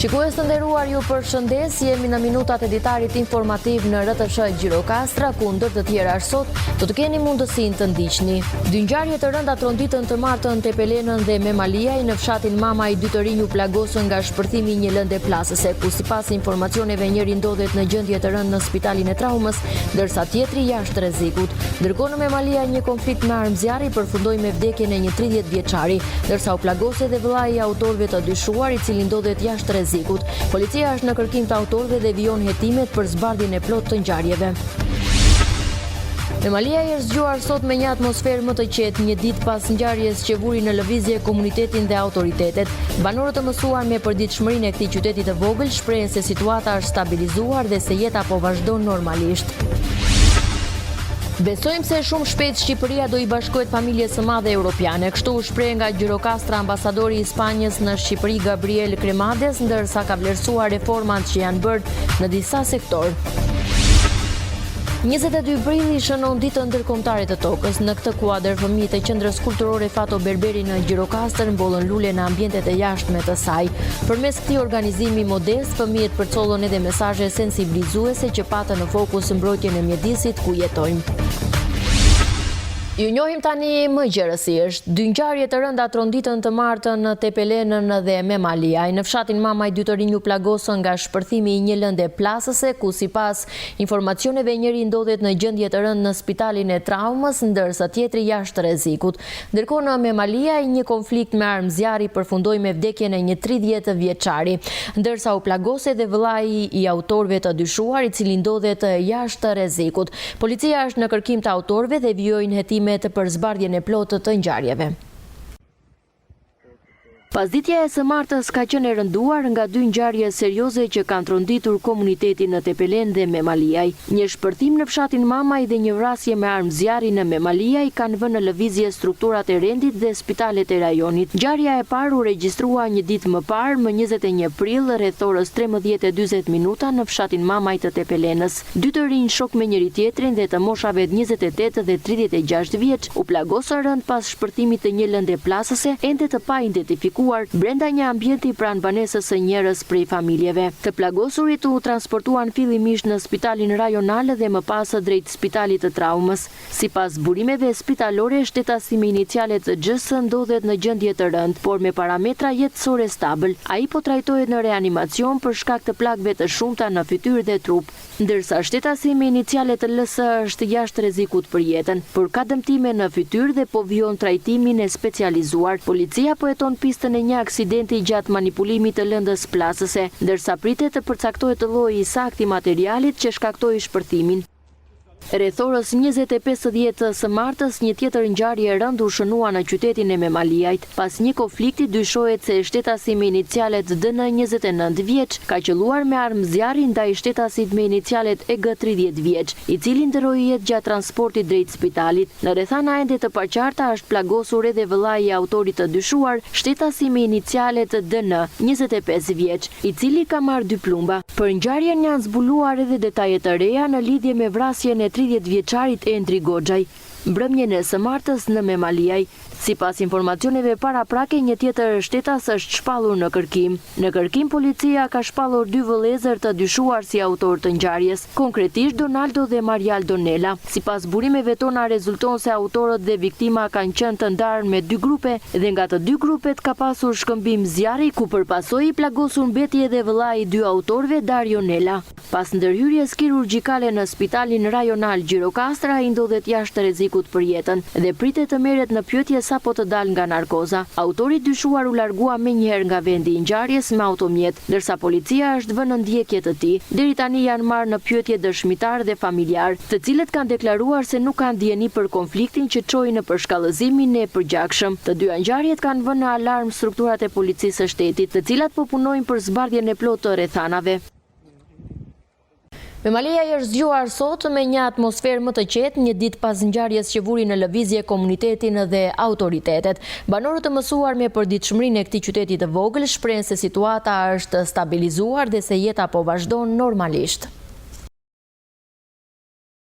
Shikues të nderuar, ju përshëndes, jemi në minutat e ditarit informativ në RTS Gjirokastra, ku ndër të tjera sot do të keni mundësinë të ndiqni. Dy ngjarje të rënda tronditën të martën te Pelenën dhe Memaliaj në fshatin Mamaj, dy të rinj u plagosën nga shpërthimi i një lëndë plasëse, ku sipas informacioneve njëri ndodhet në gjendje të rëndë në spitalin e traumës, ndërsa tjetri jashtë rrezikut. Ndërkohë në Memaliaj një konflikt me armë zjarri përfundoi me vdekjen e një 30 vjeçari, ndërsa u plagose dhe vëllai i autorëve të dyshuar, i cili ndodhet jashtë rrezikut. Policia është në kërkim të autorëve dhe vijon hetimet për zbardhjen e plotë të ngjarjeve. Memaliaj është zgjuar sot me një atmosferë më të qetë, një ditë pas ngjarjes që vuri në lëvizje komunitetin dhe autoritetet. Banorët të mësuar me përditshmërinë e këtij qyteti të vogël shprehen se situata është stabilizuar dhe se jeta po vazhdon normalisht. Besojmë se shumë shpejt Shqipëria do i bashkohet familjes së madhe europiane. Kështu u shpreh nga Gjirokastra ambasadori i Spanjës në Shqipëri Gabriel Cremades, ndërsa ka vlerësuar reformat që janë bërë në disa sektorë. 22 prilli shënon ditën ndërkombëtare të tokës. Në këtë kuadër, fëmijët e qendrës kulturore Fato Berberi në Gjirokastër mbollën lule në ambientet e jashtme të saj. Përmes këtij organizimi modest, fëmijët përcollën edhe mesazhe sensibilizuese që patën në fokus mbrojtjen e mjedisit ku jetojmë. Ju njohim tani më gjerësisht. Dy ngjarje të rënda tronditën të martën te Pelenën dhe Memaliaj. Në fshatin Mamaj, dy të rinj u plagosën nga shpërthimi i një lëndë plasëse, ku sipas informacioneve njëri ndodhet në gjendje të rëndë në spitalin e traumës, ndërsa tjetri jashtë rrezikut. Ndërkohë në Memaliaj një konflikt me armë zjarri përfundoi me vdekjen e një 30 vjeçari, ndërsa u plagose dhe vëllai i autorëve të dyshuar, i cili ndodhet jashtë rrezikut. Policia është në kërkim të autorëve dhe vijojnë hetimet për zbardhjen e plotë të ngjarjeve. Pasditja e së martës ka qenë e rënduar nga dy ngjarje serioze që kanë tronditur komunitetin në Tepelen dhe Memaliaj. Një shpërthim në fshatin Mamaj dhe një vrasje me armë zjarri në Memaliaj kanë vënë në lëvizje strukturat e rendit dhe spitalet e rajonit. Ngjarja e parë u regjistrua një ditë më parë, më 21 prill, rreth orës 13:40 minuta në fshatin Mamaj të Tepelenës. Dy të rinj shok me njëri tjetrin dhe të moshave 28 dhe 36 vjeç u plagosën rënd pas shpërthimit të një lëndë plasëse ende të pa identifikuar brenda një ambienti pranë banesës së njerëz prej familjeve. Të plagosurit u transportuan fillimisht në spitalin rajonal dhe më pas drejt spitalit të traumës. Sipas burimeve spitalore, shtetasi me inicialet GS ndodhet në gjendje të rëndë, por me parametra jetësore stabil. Ai po trajtohet në reanimacion për shkak të plagëve të shumta në fytyrë dhe trup, ndërsa shtetasi me inicialet LS është jashtë rrezikut për jetën, por ka dëmtime në fytyrë dhe po vijon trajtimin e specializuar. Policia po heton pistën e një aksidenti gjatë manipulimit të lëndës plasëse, ndërsa pritet të përcaktohet lloji i saktë i materialit që shkaktoi shpërthimin. Rreth orës 20:50 së martës, një tjetër ngjarje e rëndë u shënua në qytetin e Memaliajt. Pas një konflikti, dyshohet se shtetasi me inicialet DN 29 vjeç ka qelluar me armë zjarri ndaj shtetasit me inicialet EG 30 vjeç, i cili ndëroi jetë gjatë transportit drejt spitalit. Në rrethana ende të paqarta është plagosur edhe vëllai i autorit të dyshuar, shtetasi me inicialet DN 25 vjeç, i cili ka marrë 2 plumba. Për ngjarjen janë zbuluar edhe detaje të reja në lidhje me vrasjen e 30 vjeçarit Endri Goxhaj, mbrëmjen e së martës në Memaliaj. Sipas informacioneve paraprake, një tjetër shtetas është shpallur në kërkim. Në kërkim, policia ka shpallur 2 vëllezër të dyshuar si autor të ngjarjes, konkretisht Donaldo dhe Marial Donela. Sipas burimeve tona, rezulton se autorët dhe viktima kanë qenë të ndarë me 2 grupe dhe nga të 2 grupet ka pasur shkëmbim zjarri, ku përpasoi i plagosur mbeti edhe vëllai i 2 autorëve, Dario Nela. Pas ndërhyrjes kirurgjikale në spitalin rajonal Gjirokastra, ai ndodhet jashtë rrezikut për jetën dhe pritet të merret në pyetje sapo të dalë nga narkoza. Autori i dyshuar u largua menjëherë nga vendi i ngjarjes me automjet, ndërsa policia është vënë në ndjekje të tij. Deri tani janë marrë në pyetje dëshmitar dhe familjar, të cilët kanë deklaruar se nuk kanë dieni për konfliktin që çoi në përshkallëzimin e përgjakshëm. Të dyja ngjarjet kanë vënë në alarm strukturat e policisë së shtetit, të cilat po punojnë për zbardhjen e plotë të rrethanave. Memaliaj është zgjuar sot me një atmosferë më të qetë, një ditë pas ngjarjes që vuri në lëvizje komunitetin dhe autoritetet. Banorët të mësuar me përditshmërinë e këtij qyteti të vogël shprehen se situata është stabilizuar dhe se jeta po vazhdon normalisht.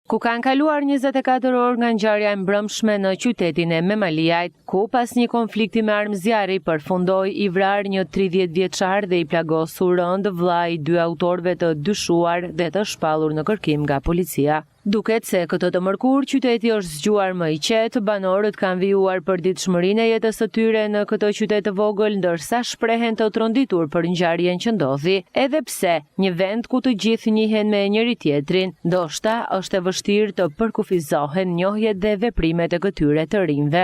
Ku kanë kaluar 24 orë nga ngjarja e mbrëmshme në qytetin e Memaliajt, ku pas një konflikti me armë zjarri përfundoi i vrarë një 30 vjeçar dhe i plagosur rënd vllai i 2 autorëve të dyshuar dhe të shpallur në kërkim nga policia. Duket se këtë të mërkur qyteti është zgjuar më i qetë, banorët kanë vijuar për ditëshmërinë e jetës së tyre në këtë qytet të vogël, ndërsa shprehen të tronditur për ngjarjen që ndodhi, edhe pse një vend ku të gjithë njihen me njëri tjetrin, ndoshta është e vështirë të përkufizohen njohjet dhe veprimet e këtyre të rinjve.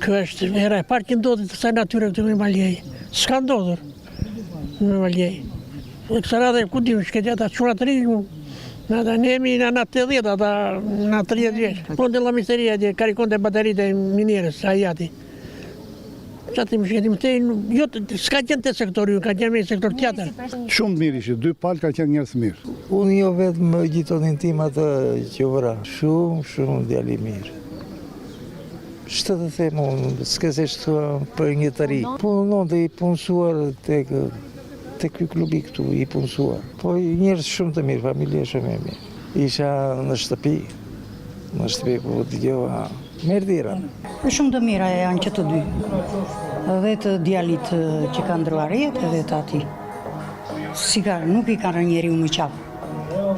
Kjo është hera e parë që ndodhi të kësaj natyre këtu në Memaljej. S'ka ndodhur në Memaljej. Kësa radhe ku dim shketja ata çuna të rinj. Nada, ne jemi në 80, ata në 30 vjeç. Pronte la misteria de cariconte bateriite minieres, ajati. Qatë më shketim të jo, s'ka qenë të sektori, ka qenë me sektor tjetër. Shumë mirë ishte, 2 palë ka qenë njerëz mirë. Unë jo vetë më gjitonin tim atë që vëra. Shumë djali mirë. Shtë të them unë, s'kesisht për një të ri. Punon të i punësuar te ky klubi këtu, i punësuar. Po njerëz shumë të mirë, familje shumë e mirë. Isha në shtëpi ku dëgjova merdira. Shumë të mira janë që të dy. Dhe të djalit që ka ndruar jetë edhe të ati. Nuk i kanë njeriu më qafë.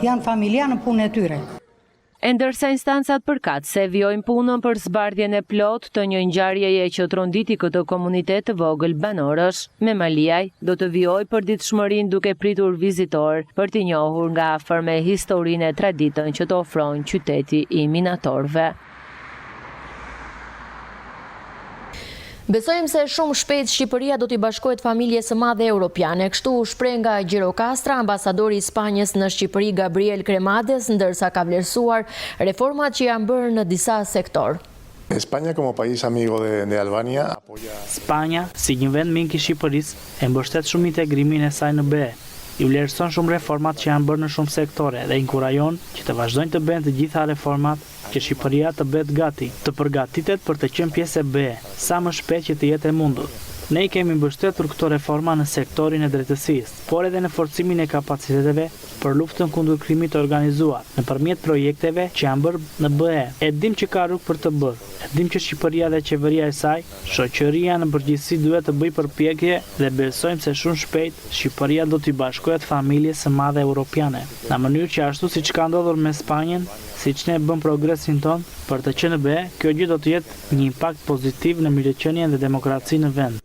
Janë familja në punë e tyre. E ndërsa instancat përkatëse vjojnë punën për zbardhjen e plot të një ngjarjeje që tronditi këtë komunitet të vogël banorësh, Memaliaj do të vjojë për ditëshmërinë duke pritur vizitor për t'i njohur nga afër me historinë e traditën që të ofron qyteti i minatorëve. Besojmë se shumë shpejt Shqipëria do t'i bashkohet familjes së madhe europiane, kështu u shpreh nga Gjirokastra ambasadori i Spanjës në Shqipëri Gabriel Cremades, ndërsa ka vlerësuar reformat që janë bërë në disa sektor. España como país amigo de Albania apoya. Spanja, si një vend mik i Shqipërisë, e mbështet shumë integrimin e saj në BE. I vlerëson shumë reformat që janë bërë në shumë sektore dhe inkurajon që të vazhdojnë të bëjnë të gjitha reformat që Shqipëria të bëhet gati, të përgatitet për të qenë pjesë e BE, sa më shpejt që të jetë e mundur. Ne i kemi mbështetur këto reforma në sektorin e drejtësisë, por edhe në forcimin e kapaciteteve për luftën kundër krimit të organizuar, nëpërmjet projekteve që janë bërë në BE. E dim që ka rrugë për të bërë. E dim që Shqipëria dhe qeveria e saj, shoqëria në përgjithësi duhet të bëjë përpjekje dhe besojmë se shumë shpejt Shqipëria do t'i bashkohet familjes së madhe europiane. Në mënyrë që ashtu siç ka ndodhur me Spanjën, siç ne bëm progresin ton për të qenë BE, kjo gjë do të jetë një impakt pozitiv në mirëqenien dhe demokracinë në vend.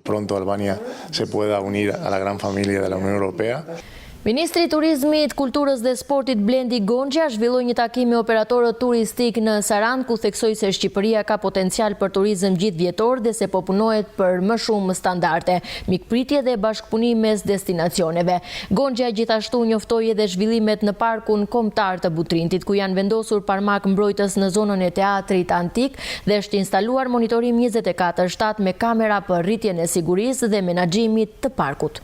Pronto Albania se pueda unir a la gran familia de la Unión Europea. Ministri i Turizmit, Kulturës dhe Sportit Blendi Gonxha zhvilloi një takim me operatorët turistik në Sarandë, ku theksoi se Shqipëria ka potencial për turizëm gjithvjetor dhe se po punohet për më shumë standarde, mikpritje dhe bashkëpunim mes destinacioneve. Gonxha gjithashtu njoftoi edhe zhvillimet në parkun kombëtar të Butrintit, ku janë vendosur parmak mbrojtës në zonën e teatrit antik dhe është instaluar monitorim 24/7 me kamera për rritjen e sigurisë dhe menaxhimit të parkut.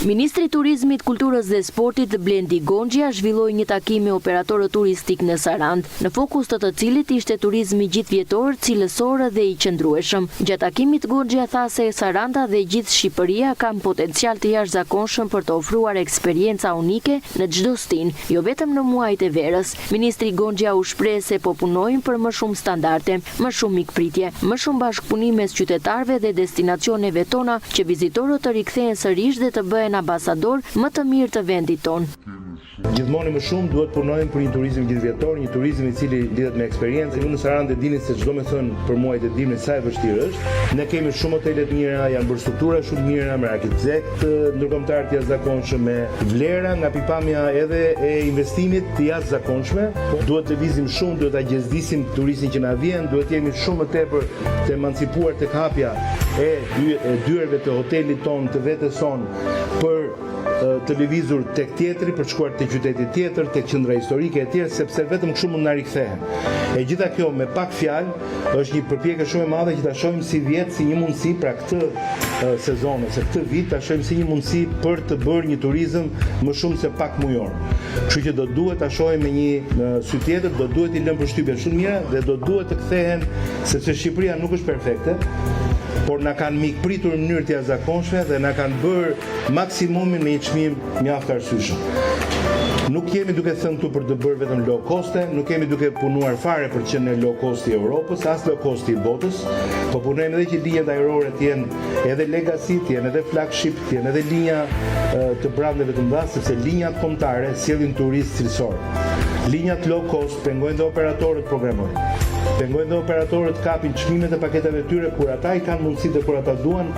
Ministri i Turizmit, Kulturës dhe Sportit Blendi Gonxha zhvilloi një takim me operatorët turistik në Sarandë, në fokus të cilit ishte turizmi gjithvjetor, cilësor dhe i qëndrueshëm. Gjatë takimit Gonxha tha se Saranda dhe gjithë Shqipëria kanë potencial të jashtëzakonshëm për të ofruar eksperjenca unike në çdo stin, jo vetëm në muajt e verës. Ministri Gonxha u shpreh se po punojnë për më shumë standarde, më shumë mikpritje, më shumë bashkëpunim mes qytetarëve dhe destinacioneve tona, që vizitorët të rikthehen sërish dhe të bëhen ambasador më të mirë të vendit tonë. Gjithmonë më shumë duhet punojmë për një turizëm gjithvjetor, një turizëm i cili lidhet me eksperiencë. Unë në Sarandë dini se çdo më thon për muajt e dimrit sa e vështirë është. Ne kemi shumë hotele të mira, janë bërë struktura shumë të mira, me arkitekt ndërkombëtar të jashtëzakonshëm, me vlera nga pikpamja edhe e investimit të jashtëzakonshme. Duhet të lëvizim shumë, duhet ta gjezdisim turistin që na vjen, duhet të jemi shumë më tepër të emancipuar tek hapja e dyerve të hotelit ton, të vetes son, për të lëvizur tek teatri, për të shkuar te qyteti tjetër, tek qendra historike e tjerë, sepse vetëm kështu mund na rikthehen. E gjitha kjo me pak fjalë është një përpjekje shumë e madhe që ta shohim si vjet si një mundësi pra këtë sezon ose këtë vit ta shohim si një mundësi për të bërë një turizëm më shumë se pak mujor. Kështu që do duhet ta shohim me një sy tjetër, do duhet i lëmë përshtypje shumë mira dhe do duhet të kthehen, sepse Shqipëria nuk është perfekte, por na kanë mikpritur në mënyrë të jashtëzakonshme dhe na kanë bërë maksimumin me një çmim mjaft arsyeshëm. Nuk jemi duke thënë këtu për të bërë vetëm low coste, nuk jemi duke punuar fare për të qenë në low cost i Europës, as low cost i botës, po punojmë edhe që linjat ajrore të jenë edhe legacy, të jenë edhe flagship, të jenë edhe linja të brandeve të mëdha, sepse linjat kombëtare sjellin turistë cilësor. Linjat low cost pengojnë dhe operatorët programojnë. Pengojnë dhe operatorët kapin çmimet e paketeve tyre kur ata i kanë mundësitë dhe kur ata duan,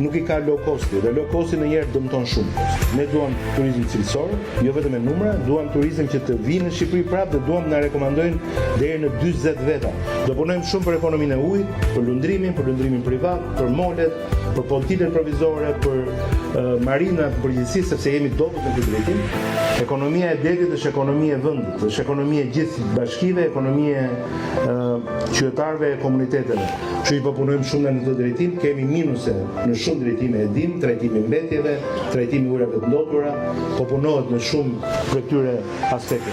nuk i ka low costi. Dhe low costi ndonjëherë dëmton shumë. Ne duam turizëm cilësor, jo vetëm me numra, duam turizëm që të vinë në Shqipëri prapë dhe duam na rekomandojnë deri në 40 veta. Do punojmë shumë për ekonominë e ujit, për lundrimin privat, për molet, për pontinet provizore, për marinat në përgjithësi, sepse jemi dobët në këtë drejtim. Ekonomia e detit është ekonomia e vendit, është ekonomia e gjithë bashkive, ekonomia e qytetarëve e komuniteteve. Kështu që po punojmë shumë në këtë drejtim, kemi minuse në shumë drejtime e dim, trajtimi mbetjeve, trajtimi ujrave të ndotura, po punohet në shumë për këtyre aspekte.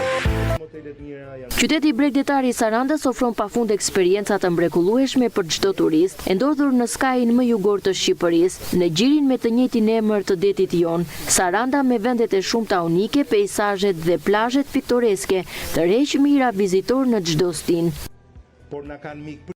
Qyteti bregdetar i Sarandës ofron pafund eksperienca të mrekullueshme për çdo turist, e ndodhur në skajin më jugor të Shqipërisë, në gjirin me të njëjtin emër të detit jon, Saranda me vendet e shumta unike, peizazhet dhe plazhet piktoreske, të rreq mira vizitor në çdo stin. Por na kanë mik.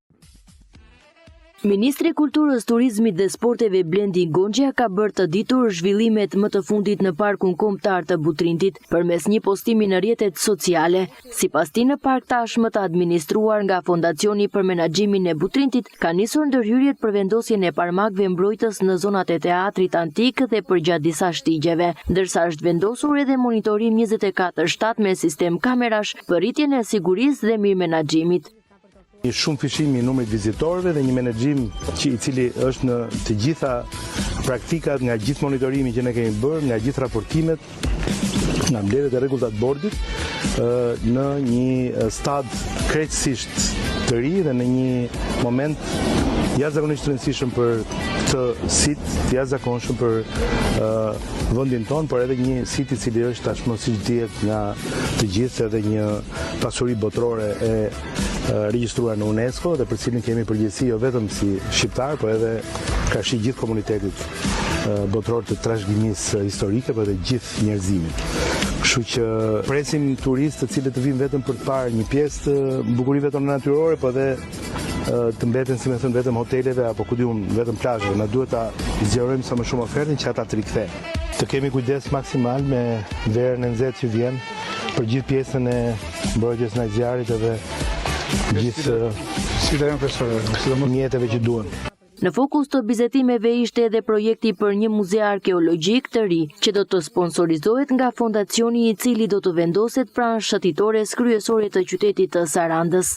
Ministri i Kulturës, Turizmit dhe Sporteve Blendi Gonxha ka bërë të ditur zhvillimet më të fundit në parkun kombëtar të Butrintit përmes një postimi në rrjetet sociale. Sipas tij, në park tashmë të administruar nga Fondacioni për Menaxhimin e Butrintit, ka nisur ndërhyrjet për vendosjen e parmakëve mbrojtës në zonat e teatrit antik dhe përgjatë disa shtigjeve, ndërsa është vendosur edhe monitorim 24/7 me sistem kamerash për rritjen e sigurisë dhe mirëmenaxhimit. Një shumë fishimi i numrit vizitorëve dhe një menaxhim i cili është në të gjitha praktikat, nga gjithë monitorimi që ne kemi bërë, nga gjithë raportimet, nga mbledhjet e rregullta të bordit, në një stad krejtësisht të ri dhe në një moment jashtëzakonisht të rëndësishëm për këtë sit, jashtëzakonshëm për vendin tonë, por edhe një sit i cili është tashmë siç dihet nga të gjithë edhe një pasuri botërore e regjistruar në UNESCO dhe për cilin kemi përgjegjësi jo vetëm si shqiptar, por edhe krahashi gjithë komunitetit botëror të trashëgimisë historike, por edhe gjithë njerëzimit. Kështu që presim turistë të cilët të vinë vetëm për të parë një pjesë të bukurive tona natyrore, por edhe të mbeten, si më thënë, vetëm hoteleve apo ku diun vetëm plazheve. Na duhet ta zgjerojmë sa më shumë ofertën që ata të rikthejnë. Të kemi kujdes maksimal me verën e nxehtë që vjen për gjithë pjesën e mbrojtjes në zjarrit edhe gjithë mjeteve që duhen. Në fokus të vizitimeve ishte edhe projekti për një muze arkeologjik të ri, që do të sponsorizohet nga fondacioni i cili do të vendoset pranë shëtitores kryesore të qytetit të Sarandës.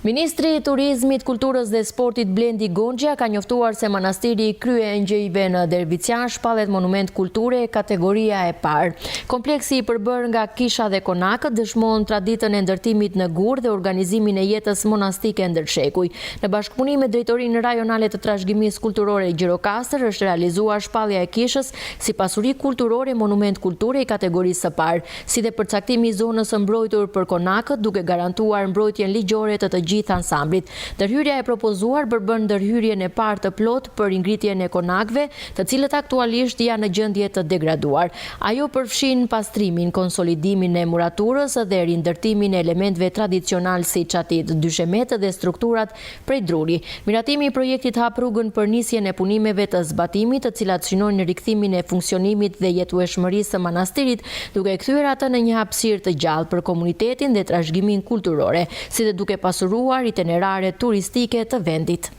Ministri i Turizmit, Kulturës dhe Sportit Blendi Gonxha ka njoftuar se manastiri i Kryengjëjve në Dervician shpallet monument kulture kategoria e parë. Kompleksi i përbërë nga kisha dhe konakët dëshmon traditën e ndërtimit në gur dhe organizimin e jetës monastike ndërshekuj. Në bashkëpunim me Drejtorinë Rajonale të Trashëgimisë Kulturore Gjirokastër është realizuar shpallja e kishës si pasuri kulturore monument kulture i kategorisë së parë, si dhe përcaktimi i zonës së mbrojtur për konakët duke garantuar mbrojtjen ligjore të gjithë ansamblit. Ndërhyrja e propozuar përbën ndërhyrjen e parë të plot për ngritjen e konakëve, të cilët aktualisht janë në gjendje të degraduar. Ajo përfshin pastrimin, konsolidimin e muraturës dhe rindërtimin e elementeve tradicional si çatit, dyshemetë dhe strukturat prej druri. Miratimi i projektit hap rrugën për nisjen e punimeve të zbatimit, të cilat synojnë rikthimin e funksionimit dhe jetueshmërisë së manastirit, duke kthyer atë në një hapësirë të gjallë për komunitetin dhe trashëgimin kulturore, si dhe duke pasuruar itinerare turistike të vendit.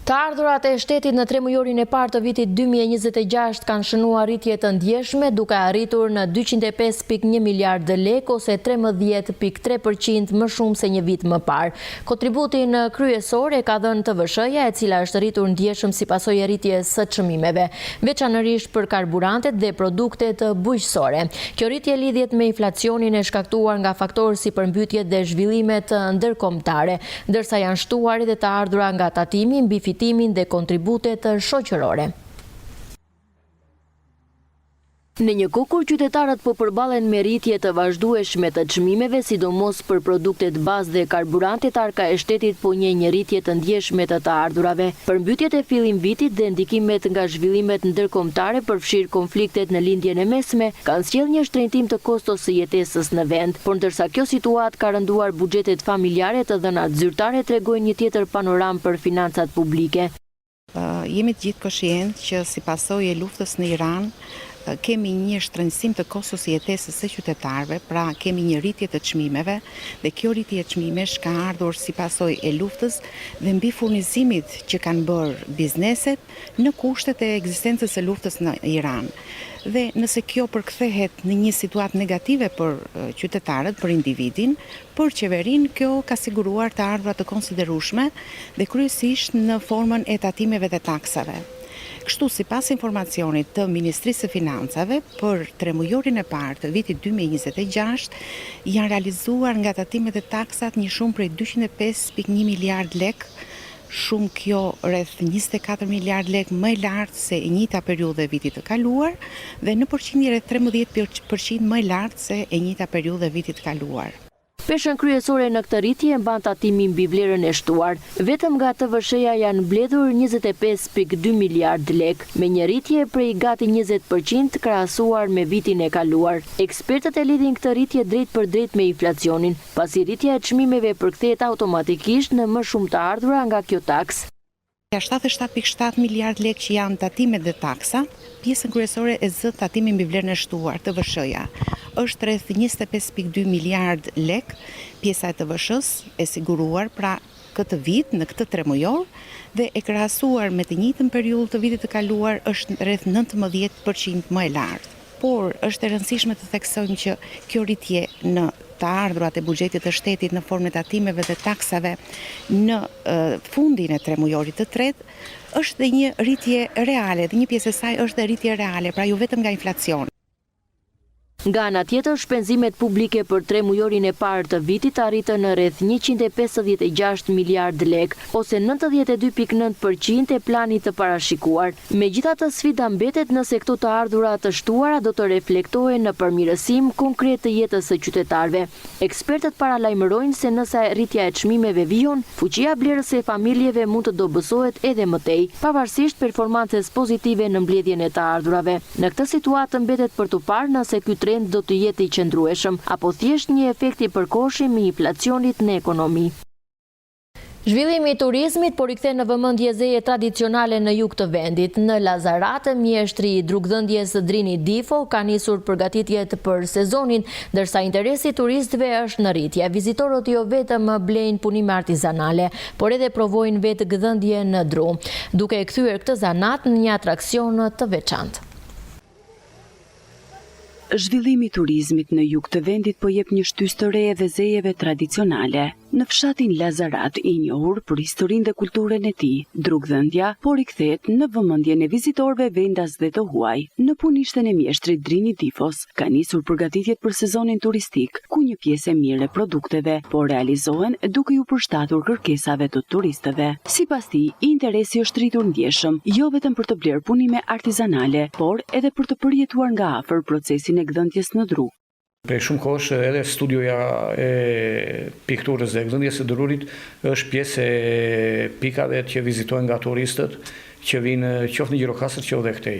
Të ardhurat e shtetit në tremujorin e parë të vitit 2026 kanë shënuar rritje të ndjeshme, duke arritur në 205.1 miliardë lek ose 13.3% më shumë se një vit më parë. Kontributin kryesor e ka dhënë TVSH-ja, e cila është rritur ndjeshëm si pasojë e rritjes së çmimeve, veçanërisht për karburantet dhe produktet bujqësore. Kjo rritje lidhet me inflacionin e shkaktuar nga faktorë si përmbytjet dhe zhvillimet ndërkombëtare, ndërsa janë shtuar edhe të ardhura nga tatimi mbi fitimin dhe kontributet shoqërore. Në një kohë kur qytetarët po përballen me rritje të vazhdueshme të çmimeve, sidomos për produktet bazë dhe karburantet, Arka e Shtetit po njeh një rritje të ndjeshme të ardhurave. Përmbytjet e fillim vitit dhe ndikimet nga zhvillimet ndërkombëtare përfshirë konfliktet në lindjen e mesme kanë sjellë një shtrenjtim të kostos së jetesës në vend, por ndërsa kjo situatë ka rënduar buxhetet familjare, të dhënat zyrtare tregojnë një tjetër panoramë për financat publike. Jemi të gjithë koshient që si pasojë e luftës në Iran kemi një shtrëngësim të kostos së jetesës së qytetarëve, pra kemi një rritje të çmimeve dhe kjo rritje e çmimesh ka ardhur si pasojë e luftës dhe mbi furnizimit që kanë bërë bizneset në kushtet e ekzistencës së luftës në Iran. Dhe nëse kjo përkthehet në një situatë negative për qytetarët, për individin, për qeverinë, kjo ka siguruar të ardhura të konsiderueshme dhe kryesisht në formën e tatimeve dhe taksave. Kështu, sipas informacionit të Ministrisë së Financave, për tremujorin e parë të vitit 2026 janë realizuar nga tatimet e taksat një shumë prej 205.1 miliard lek, shumë kjo rreth 24 miliard lek më e lartë se e njëjta periudhë e vitit të kaluar dhe në përqindje rreth 13% më e lartë se e njëjta periudhë e vitit të kaluar. Peshën kryesore në këtë rritje mban tatimin mbi vlerën e shtuar. Vetëm nga TVSH-ja janë mbledhur 25.2 miliard lek, me një rritje prej gati 20% krahasuar me vitin e kaluar. Ekspertët e lidhin këtë rritje drejt për drejt me inflacionin, pasi rritja e çmimeve përkthehet automatikisht në më shumë të ardhura nga kjo taks. 77.7 miliard lek që janë tatimet dhe taksa, pjesën kryesore e zë tatimin mbi vlerën e shtuar, TVSH-ja. Është rreth 25.2 miliard lek, pjesa e TVSH-s e siguruar pra këtë vit në këtë tremujor dhe e krahasuar me të njëjtën periudhë të vitit të kaluar është rreth 19% më e lartë. Por është e rëndësishme të theksojmë që kjo rritje në të ardhurat e buxhetit të shtetit në formë tatimeve dhe taksave në fundin e tremujorit të tretë është dhe një rritje reale, dhe një pjesë e saj është dhe rritje reale, pra jo vetëm nga inflacioni. Nga ana tjetër, shpenzimet publike për tremujorin e parë të vitit arritën në rreth 156 miliard lek, ose 92.9% e planit të parashikuar. Megjithatë, sfida mbetet nëse këto të ardhura të shtuara do të reflektohen në përmirësim konkret të jetës së qytetarëve. Ekspertët paralajmërojnë se nëse rritja e çmimeve vijon, fuqia blerëse e familjeve mund të dobësohet edhe më tej, pavarësisht performancës pozitive në mbledhjen e të ardhurave. Në këtë situatë mbetet për të parë nëse ky trend do të jetë i qëndrueshëm apo thjesht një efekt i përkohshëm i inflacionit në ekonomi. Zhvillimi i turizmit po rikthen në vëmendje zeje tradicionale në jug të vendit. Në Lazarat, mjeshtri i drugdhëndjes Drini Difo ka nisur përgatitjet për sezonin, ndërsa interesi i turistëve është në rritje. Vizitorët jo vetëm blejnë punime artizanale, por edhe provojnë vetë gëdhëndje në dru, duke e kthyer këtë zanat në një atraksion të veçantë. Zhvillimi i turizmit në jug të vendit po jep një shtys të re dhe zejeve tradicionale. Në fshatin Lazarat, i njohur për historinë dhe kulturën e tij, drugdhëndja po rikthehet në vëmendjen e vizitorëve vendas dhe të huaj. Në punishten e mjeshtrit Drini Difos ka nisur përgatitjet për sezonin turistik, ku një pjesë e mirë e produkteve po realizohen duke u përshtatur kërkesave të turistëve. Sipas tij, interesi është rritur ndjeshëm, jo vetëm për të bler punime artizanale, por edhe për të përjetuar nga afër procesin e gdhëndjes në dru. Prej shumë kohësh edhe studioja e pikturës dhe gdhëndjes së drurit është pjesë e pikave që vizitohen nga turistët që vinë qoftë në Gjirokastër, qoftë dhe këtej.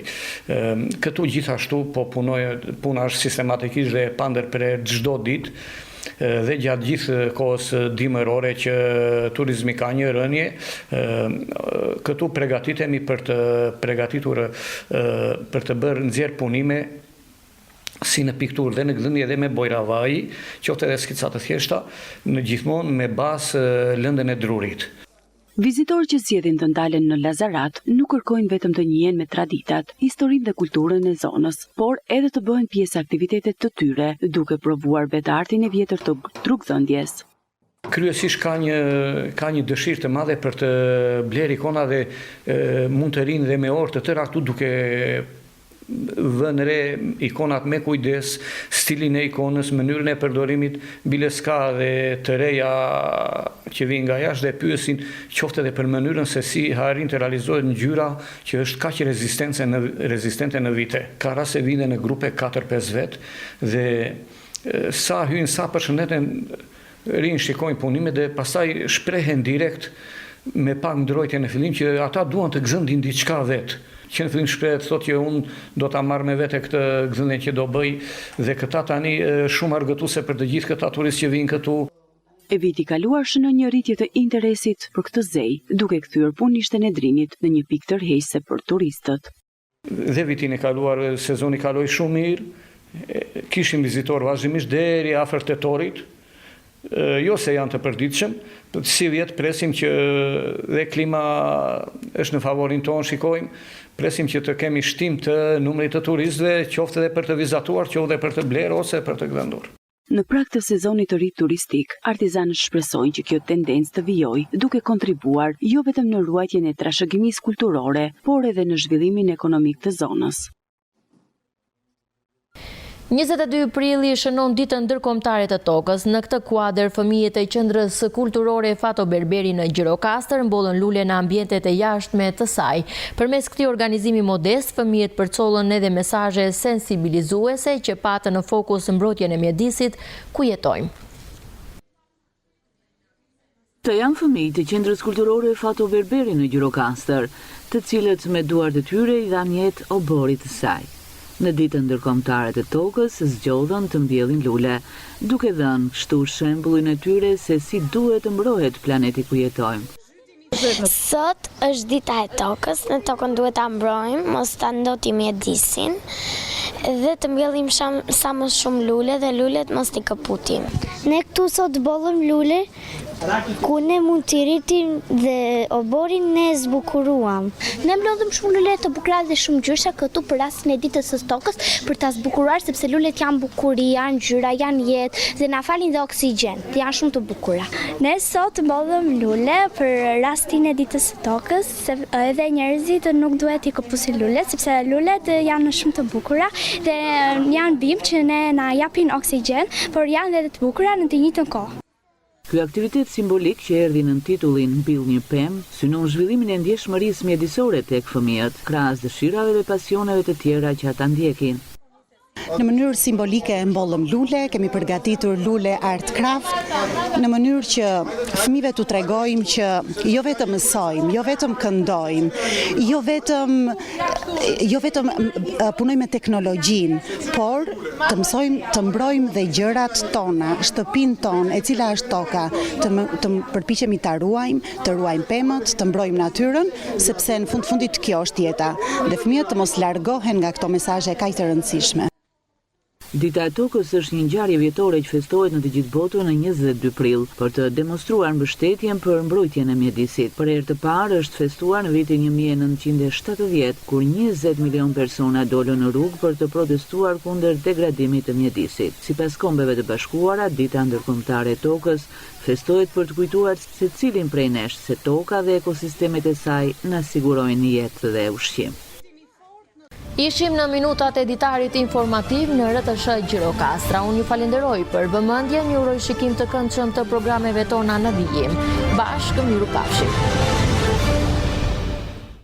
Këtu gjithashtu po puna është sistematikisht dhe pa ndërprer çdo ditë dhe gjatë gjithë kohës dimërore që turizmi ka një rënje, këtu përgatitemi për të përgatitur për të bërë nxjerr punime si në pikturë dhe në gdhëndje dhe me bojravaj, qoftë edhe skica të thjeshta, në gjithmonë me bazë lëndën e drurit. Vizitorë që zgjedhin të ndalen në Lazarat nuk kërkojnë vetëm të njihen me traditat, historinë dhe kulturën e zonës, por edhe të bëhen pjesë aktivitetet të tyre, duke provuar vetë artin e vjetër të drugdhëndjes. Kryesisht ka një dëshirë të madhe për të bler ikona dhe mund të rinë dhe me orë të tëra këtu duke vënë re ikonat me kujdes, stilin e ikonës, mënyrën e përdorimit, bile s'ka dhe të reja që vinë nga jashtë dhe pyesin qoftë edhe për mënyrën se si arrin të realizohet ngjyra që është kaq rezistente në vite. Ka raste vinë në grupe 4-5 vet dhe sa hyjnë, sa përshëndeten, rinë shikojnë punimet dhe pastaj shprehen direkt me pak ndrojtje në fillim që ata duan të gëzëndin diçka vetë. Që në fillim shprehet thotë që unë do ta marr me vete këtë gëzëndjen që do bëj dhe këta tani shumë argëtuese për të gjithë këta turistë që vinë këtu. E viti kaluar shënon një rritje të interesit për këtë zej, duke kthyer punishten e Drinit në një pikë tërheqëse për turistët. Dhe vitin e kaluar sezoni kaloi shumë mirë. Kishim vizitor vazhdimisht deri afër tetorit. Jo se janë të përditshëm, si vjetë presim që dhe klima është në favorin tonë, shikojmë, presim që të kemi shtim të numrit të turistëve, qoftë edhe për të vizatuar, qoftë edhe për të blerë ose për të gëndur. Në prag të sezonit të ri turistik, artizanët shpresojnë që kjo tendencë të vijojë, duke kontribuar jo vetëm në ruajtjen e trashëgimisë kulturore, por edhe në zhvillimin ekonomik të zonës. 22 prilli shënon ditën ndërkombëtare të tokës. Në këtë kuadër, fëmijët e qendrës kulturore Fato Berberi në Gjirokastër mbollën lule në ambientet e jashtme të saj. Përmes këtij organizimi modest, fëmijët përcollën edhe mesazhe sensibilizuese që patën në fokus mbrojtjen e mjedisit ku jetojmë. Të janë fëmijë të qendrës kulturore Fato Berberi në Gjirokastër, të cilët me duart e tyre i dhanë jetë oborit të saj. Në ditën ndërkombëtare të tokës zgjodhën të mbjellin lule, duke dhënë kështu shembullin e tyre se si duhet të mbrohet planeti ku jetojmë. Sot është dita e tokës, në tokën duhet ta mbrojmë, mos ta ndotim mjedisin dhe të mbjellim sa më shumë lule dhe lulet mos t'i kaputim. Ne këtu sot bollëm lule ku ne mund t'i rritim dhe oborin ne zbukuruam. Ne mblodhëm shumë lule të bukura dhe shumë ngjyra këtu për rastin e ditës së tokës për ta zbukuruar sepse lulet janë bukuri, janë ngjyra, janë jetë dhe na falin dhe oksigjen. Janë shumë të bukura. Ne sot mblodhëm lule për rastin e ditës së tokës, edhe njerëzit nuk duhet i kapusin lulet sepse lulet janë shumë të bukura dhe janë bimë që ne na japin oksigjen, por janë edhe të bukura në të njëjtën kohë. Ky aktivitet simbolik që erdhi në titullin Mbill një pemë, synon zhvillimin e ndjeshmërisë mjedisore tek fëmijët, krahas dëshirave dhe pasioneve të tjera që ata ndjekin. Në mënyrë simbolike mbollëm lule, kemi përgatitur lule art craft, në mënyrë që fëmijëve t'u tregojmë që jo vetëm mësojmë, jo vetëm këndojmë, jo vetëm punojmë me teknologjinë, por të mësojmë të mbrojmë dhe gjërat tona, shtëpinë tonë, e cila është toka, të përpiqemi ta ruajmë, të ruajmë pemët, të mbrojmë natyrën, sepse në fundit kjo është jeta, dhe fëmijët të mos largohen nga këto mesazhe kaq të rëndësishme. Dita e tokës është një ngjarje vjetore që festohet në të gjithë botën në 22 prill për të demonstruar mbështetjen për mbrojtjen e mjedisit. Për herë të parë është festuar në vitin 1970, kur 20 milion persona dolën në rrugë për të protestuar kundër degradimit të mjedisit. Sipas Kombeve të Bashkuara, dita ndërkombëtare e tokës festohet për të kujtuar secilin prej nesh se toka dhe ekosistemet e saj na sigurojnë jetë dhe ushqim. Ishim në minutat e ditarit informativ në RTS Gjirokastra. Unë ju falenderoj për vëmendjen, ju uroj shikim të këndshëm të programeve tona në vijim. Bashkë, mirupafshim.